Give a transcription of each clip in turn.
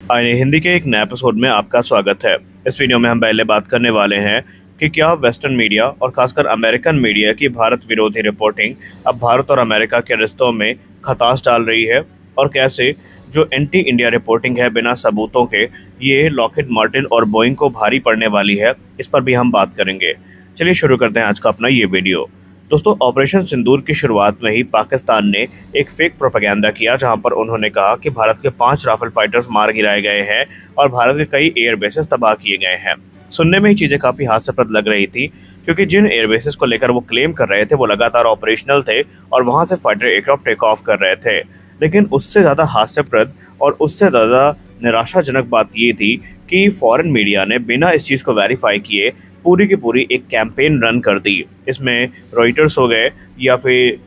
हिंदी के एक नए एपिसोड में आपका स्वागत है। इस वीडियो में हम पहले बात करने वाले हैं कि क्या वेस्टर्न मीडिया और खासकर अमेरिकन मीडिया की भारत विरोधी रिपोर्टिंग अब भारत और अमेरिका के रिश्तों में खटास डाल रही है, और कैसे जो एंटी इंडिया रिपोर्टिंग है बिना सबूतों के, ये लॉकहीड मार्टिन और बोइंग को भारी पड़ने वाली है। इस पर भी हम बात करेंगे। चलिए शुरू करते हैं आज का अपना ये वीडियो। दोस्तों, ऑपरेशन सिंदूर की शुरुआत में ही पाकिस्तान ने एक फेक प्रोपेगेंडा किया, जहां पर उन्होंने कहा कि भारत के 5 राफेल फाइटर्स मार गिराए गए हैं और भारत के कई एयर बेसेस तबाह किए गए हैं। सुनने में ही चीजें काफी हास्यास्पद लग रही थी, क्योंकि जिन एयर बेसेस को लेकर वो क्लेम कर रहे थे वो लगातार ऑपरेशनल थे और वहां से फाइटर एयरक्राफ्ट टेक ऑफ कर रहे थे। लेकिन उससे ज्यादा हास्यप्रद और उससे ज्यादा निराशाजनक बात ये थी कि फॉरेन मीडिया ने बिना इस चीज को वेरीफाई किए पूरी की पूरी एक कैंपेन रन कर दी। इसमें रॉयटर्स हो गए, या फिर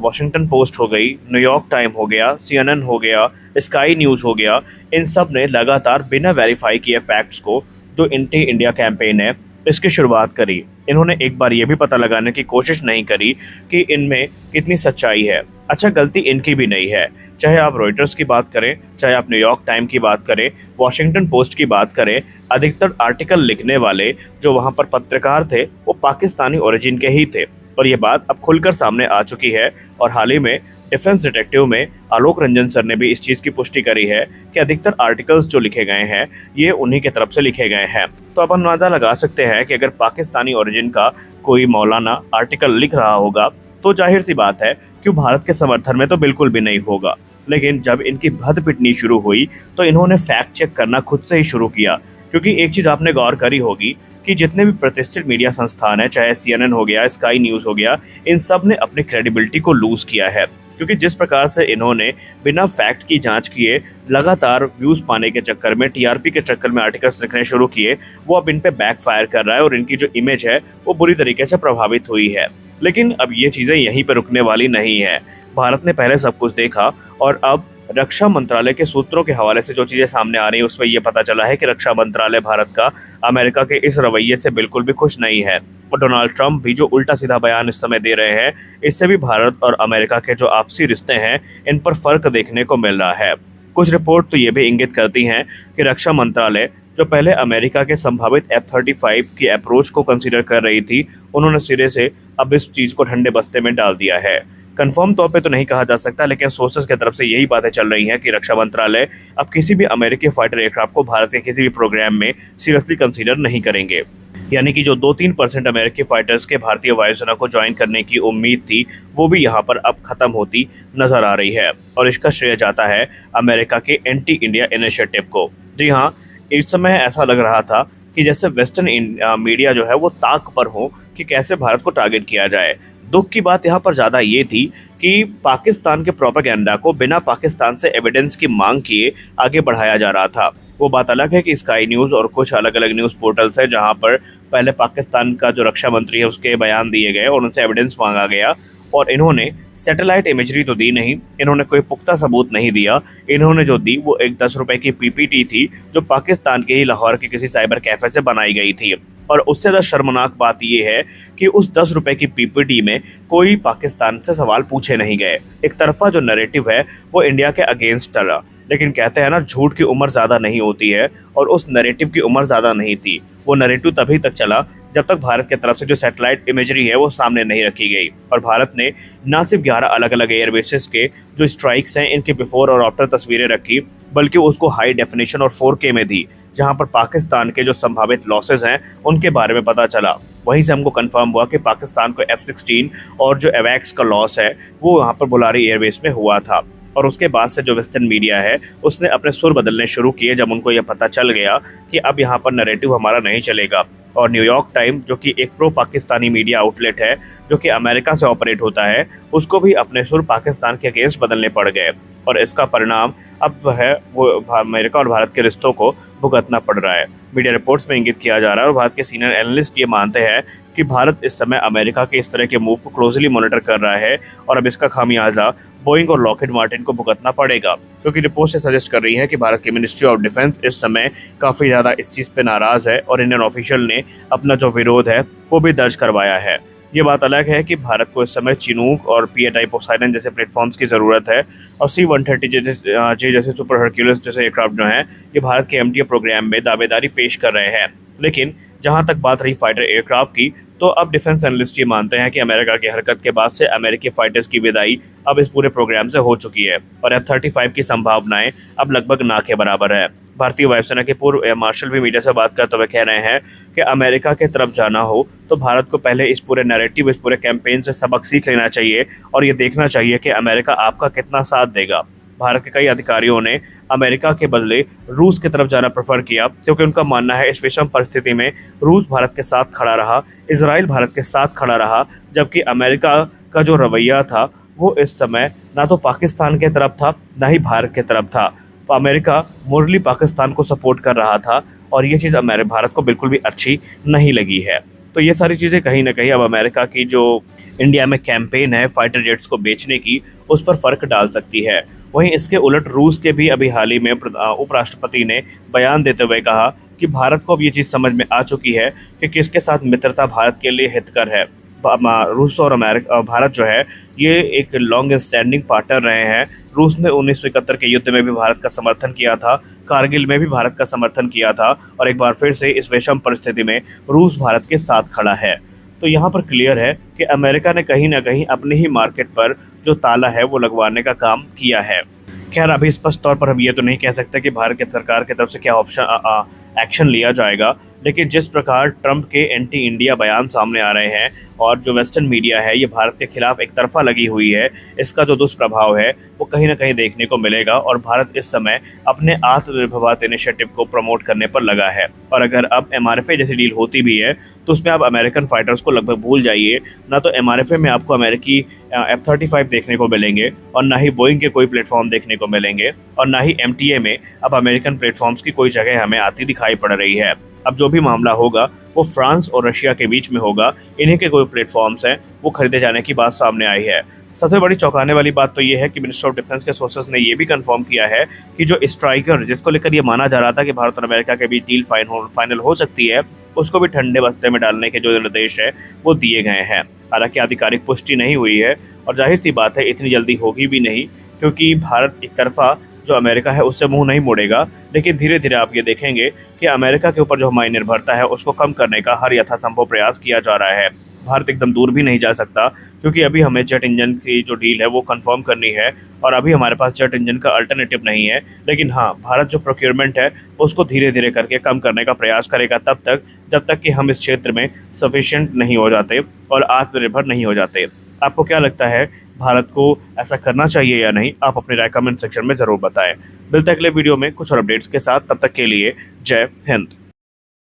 वॉशिंगटन पोस्ट हो गई, न्यूयॉर्क टाइम हो गया, CNN हो गया, स्काई न्यूज़ हो गया, इन सब ने लगातार बिना वेरीफाई किए फैक्ट्स को जो एंटी इंडिया कैंपेन है इसकी शुरुआत करी। इन्होंने एक बार ये भी पता लगाने की कोशिश नहीं करी कि इनमें कितनी सच्चाई है। अच्छा, गलती इनकी भी नहीं है। चाहे आप रॉयटर्स की बात करें, चाहे आप न्यूयॉर्क टाइम की बात करें, वॉशिंगटन पोस्ट की बात करें, अधिकतर आर्टिकल लिखने वाले जो वहां पर पत्रकार थे वो पाकिस्तानी ओरिजिन के ही थे। और ये बात अब खुलकर सामने आ चुकी है। और हाल ही में डिफेंस डिटेक्टिव में आलोक रंजन सर ने भी इस चीज़ की पुष्टि करी है कि अधिकतर आर्टिकल्स जो लिखे गए हैं ये उन्हीं की तरफ से लिखे गए हैं। तो अब अंदाजा लगा सकते हैं कि अगर पाकिस्तानी ओरिजिन का कोई मौलाना आर्टिकल लिख रहा होगा तो जाहिर सी बात है कि भारत के समर्थन में तो बिल्कुल भी नहीं होगा। लेकिन जब इनकी भद पिटनी शुरू हुई तो इन्होंने फैक्ट चेक करना खुद से ही शुरू किया। क्योंकि एक चीज़ आपने गौर करी होगी कि जितने भी प्रतिष्ठित मीडिया संस्थान हैं, चाहे CNN हो गया, स्काई न्यूज़ हो गया, इन सब ने अपनी क्रेडिबिलिटी को लूज़ किया है। क्योंकि जिस प्रकार से इन्होंने बिना फैक्ट की जांच किए लगातार व्यूज़ पाने के चक्कर में, TRP के चक्कर में आर्टिकल्स लिखने शुरू किए, वो अब इन पे बैकफायर कर रहा है और इनकी जो इमेज है वो बुरी तरीके से प्रभावित हुई है। लेकिन अब ये चीज़ें यहीं पर रुकने वाली नहीं है। भारत ने पहले सब कुछ देखा और अब रक्षा मंत्रालय के सूत्रों के हवाले से जो चीज़ें सामने आ रही हैं उसमें यह पता चला है कि रक्षा मंत्रालय भारत का अमेरिका के इस रवैये से बिल्कुल भी खुश नहीं है। और डोनाल्ड ट्रंप भी जो उल्टा सीधा बयान इस समय दे रहे हैं, इससे भी भारत और अमेरिका के जो आपसी रिश्ते हैं इन पर फर्क देखने को मिल रहा है। कुछ रिपोर्ट तो ये भी इंगित करती हैं कि रक्षा मंत्रालय जो पहले अमेरिका के संभावित F-35 की अप्रोच को कंसीडर कर रही थी, उन्होंने सिरे से अब इस चीज़ को ठंडे बस्ते में डाल दिया है। कंफर्म तौर पे तो नहीं कहा जा सकता, लेकिन सोर्सेज की तरफ से यही बातें चल रही हैं कि रक्षा मंत्रालय अब किसी भी अमेरिकी फाइटर एयरक्राफ्ट को भारत के किसी भी प्रोग्राम में सीरियसली कंसीडर नहीं करेंगे। यानी कि जो 2-3% अमेरिकी फाइटर्स के भारतीय वायुसेना को ज्वाइन करने की उम्मीद थी वो भी यहाँ पर अब खत्म होती नजर आ रही है। और इसका श्रेय जाता है अमेरिका के एंटी इंडिया इनिशिएटिव को। जी हाँ, इस समय ऐसा लग रहा था कि जैसे वेस्टर्न मीडिया जो है वो ताक पर हो कि कैसे भारत को टारगेट किया जाए। दुख की बात यहाँ पर ज़्यादा ये थी कि पाकिस्तान के प्रोपेगेंडा को बिना पाकिस्तान से एविडेंस की मांग किए आगे बढ़ाया जा रहा था। वो बात अलग है कि स्काई न्यूज़ और कुछ अलग अलग न्यूज़ पोर्टल्स है जहाँ पर पहले पाकिस्तान का जो रक्षा मंत्री है उसके बयान दिए गए और उनसे एविडेंस मांगा गया, और इन्होंने सैटेलाइट इमेजरी तो दी नहीं, इन्होंने कोई पुख्ता सबूत नहीं दिया। इन्होंने जो दी वो एक 10 रुपए की PPT थी जो पाकिस्तान के ही लाहौर के किसी साइबर कैफे से बनाई गई थी। और उससे ज़्यादा शर्मनाक बात यह है कि उस 10 रुपए की PPT में कोई पाकिस्तान से सवाल पूछे नहीं गए। एक तरफा जो नैरेटिव है वो इंडिया के अगेंस्ट चला। लेकिन कहते हैं ना, झूठ की उम्र ज़्यादा नहीं होती है, और उस नैरेटिव की उम्र ज़्यादा नहीं थी। वो नैरेटिव तभी तक चला जब तक भारत की तरफ से जो सैटेलाइट इमेजरी है वो सामने नहीं रखी गई। और भारत ने न सिर्फ 11 अलग अलग एयरबेसेस के जो स्ट्राइक्स हैं इनके बिफोर और आफ्टर तस्वीरें रखी, बल्कि उसको हाई डेफिनेशन और 4K में दी, जहां पर पाकिस्तान के जो संभावित लॉसेज हैं उनके बारे में पता चला। वहीं से हमको कंफर्म हुआ कि पाकिस्तान को F-16 और जो एवैक्स का लॉस है वो वहाँ पर बुलारी एयरबेस में हुआ था। और उसके बाद से जो वेस्टर्न मीडिया है उसने अपने सुर बदलने शुरू किए जब उनको यह पता चल गया कि अब यहाँ पर नैरेटिव हमारा नहीं चलेगा। और न्यूयॉर्क टाइम, जो कि एक प्रो पाकिस्तानी मीडिया आउटलेट है जो कि अमेरिका से ऑपरेट होता है, उसको भी अपने सुर पाकिस्तान के अगेंस्ट बदलने पड़ गए। और इसका परिणाम अब है वो अमेरिका और भारत के रिश्तों को भुगतना पड़ रहा है। मीडिया रिपोर्ट्स में इंगित किया जा रहा है और भारत के सीनियर एनालिस्ट ये मानते हैं कि भारत इस समय अमेरिका के इस तरह के मूव को क्लोजली मॉनिटर कर रहा है और अब इसका खामियाजा बोइंग और लॉकहीड मार्टिन को भुगतना पड़ेगा। क्योंकि रिपोर्ट से सजेस्ट कर रही है कि भारत की मिनिस्ट्री ऑफ डिफेंस इस समय काफ़ी ज़्यादा इस चीज़ पे नाराज़ है और इंडियन ऑफिशियल ने अपना जो विरोध है वो भी दर्ज करवाया है। ये बात अलग है कि भारत को इस समय चिनूक और पीएटाई पोसाइडन जैसे प्लेटफॉर्म्स की ज़रूरत है, और C-130 जैसे सुपर हरक्यूलिस जैसे एयरक्राफ्ट जो हैं, ये भारत के MTA प्रोग्राम में दावेदारी पेश कर रहे हैं। लेकिन जहां तक बात रही फाइटर एयरक्राफ्ट की, तो अब डिफेंस एनालिस्ट ये मानते हैं कि अमेरिका की हरकत के बाद से अमेरिकी फाइटर्स की विदाई अब इस पूरे प्रोग्राम से हो चुकी है, और F-35 की संभावनाएं अब लगभग ना के बराबर है। भारतीय वायुसेना के पूर्व एयर मार्शल भी मीडिया से बात करते हुए कह रहे हैं कि अमेरिका के तरफ जाना हो तो भारत को पहले इस पूरे नैरेटिव, इस पूरे कैंपेन से सबक सीख लेना चाहिए, और ये देखना चाहिए कि अमेरिका आपका कितना साथ देगा। भारत के कई अधिकारियों ने अमेरिका के बदले रूस की तरफ जाना प्रेफर किया, क्योंकि उनका मानना है इस विषम परिस्थिति में रूस भारत के साथ खड़ा रहा, इजराइल भारत के साथ खड़ा रहा, जबकि अमेरिका का जो रवैया था वो इस समय ना तो पाकिस्तान के तरफ था ना ही भारत के तरफ था। तो अमेरिका मोरली पाकिस्तान को सपोर्ट कर रहा था, और ये चीज़ भारत को बिल्कुल भी अच्छी नहीं लगी है। तो ये सारी चीज़ें कहीं ना कहीं अब अमेरिका की जो इंडिया में कैंपेन है फाइटर जेट्स को बेचने की, उस पर फ़र्क डाल सकती है। वहीं इसके उलट रूस के भी अभी हाल ही में उपराष्ट्रपति ने बयान देते हुए कहा कि भारत को अब ये चीज़ समझ में आ चुकी है कि किसके साथ मित्रता भारत के लिए हितकर है। रूस और भारत जो है ये एक लॉन्ग स्टैंडिंग पार्टनर रहे हैं। रूस ने 1971 के युद्ध में भी भारत का समर्थन किया था, कारगिल में भी भारत का समर्थन किया था, और एक बार फिर से इस विषम परिस्थिति में रूस भारत के साथ खड़ा है। तो यहाँ पर क्लियर है कि अमेरिका ने कहीं ना कहीं अपने ही मार्केट पर जो ताला है वो लगवाने का काम किया है। खैर, अभी स्पष्ट तौर पर हम ये तो नहीं कह सकते कि भारत की सरकार की तरफ से क्या एक्शन लिया जाएगा, लेकिन जिस प्रकार ट्रंप के एंटी इंडिया बयान सामने आ रहे हैं और जो वेस्टर्न मीडिया है ये भारत के खिलाफ एक तरफा लगी हुई है, इसका जो दुष्प्रभाव है वो कहीं ना कहीं देखने को मिलेगा। और भारत इस समय अपने आत्मनिर्भर भारत इनिशिएटिव को प्रमोट करने पर लगा है, और अगर अब MRFA जैसी डील होती भी है तो उसमें आप अमेरिकन फाइटर्स को लगभग भूल जाइए। ना तो MRFA में आपको अमेरिकी F-35 देखने को मिलेंगे, और ना ही बोइंग के कोई प्लेटफॉर्म देखने को मिलेंगे, और ना ही MTA में अब अमेरिकन प्लेटफॉर्म्स की कोई जगह हमें आती दिखाई पड़ रही है। अब जो भी मामला होगा वो फ्रांस और रशिया के बीच में होगा। इन्हीं के कोई प्लेटफॉर्म्स हैं वो खरीदे जाने की बात सामने आई है। सबसे बड़ी चौंकाने वाली बात तो ये है कि मिनिस्टर ऑफ डिफेंस के सोर्सेस ने ये भी कंफर्म किया है कि जो स्ट्राइकर, जिसको लेकर ये माना जा रहा था कि भारत और अमेरिका के बीच डील फाइनल हो सकती है, उसको भी ठंडे बस्ते में डालने के जो निर्देश है वो दिए गए हैं। हालांकि आधिकारिक पुष्टि नहीं हुई है, और जाहिर सी बात है इतनी जल्दी होगी भी नहीं, क्योंकि भारत एक तरफा जो अमेरिका है उससे मुंह नहीं मोड़ेगा। लेकिन धीरे धीरे आप ये देखेंगे कि अमेरिका के ऊपर जो हमारी निर्भरता है उसको कम करने का हर यथासंभव प्रयास किया जा रहा है। भारत एकदम दूर भी नहीं जा सकता, क्योंकि अभी हमें जेट इंजन की जो डील है वो कंफर्म करनी है, और अभी हमारे पास जेट इंजन का अल्टरनेटिव नहीं है। लेकिन हाँ, भारत जो प्रोक्योरमेंट है उसको धीरे धीरे करके कम करने का प्रयास करेगा तब तक जब तक कि हम इस क्षेत्र में सफिशिएंट नहीं हो जाते और आत्मनिर्भर नहीं हो जाते। आपको क्या लगता है, भारत को ऐसा करना चाहिए या नहीं? आप अपनी राय कमेंट सेक्शन में ज़रूर बताएं। मिलते हैं अगले वीडियो में कुछ और अपडेट्स के साथ, तब तक के लिए जय हिंद।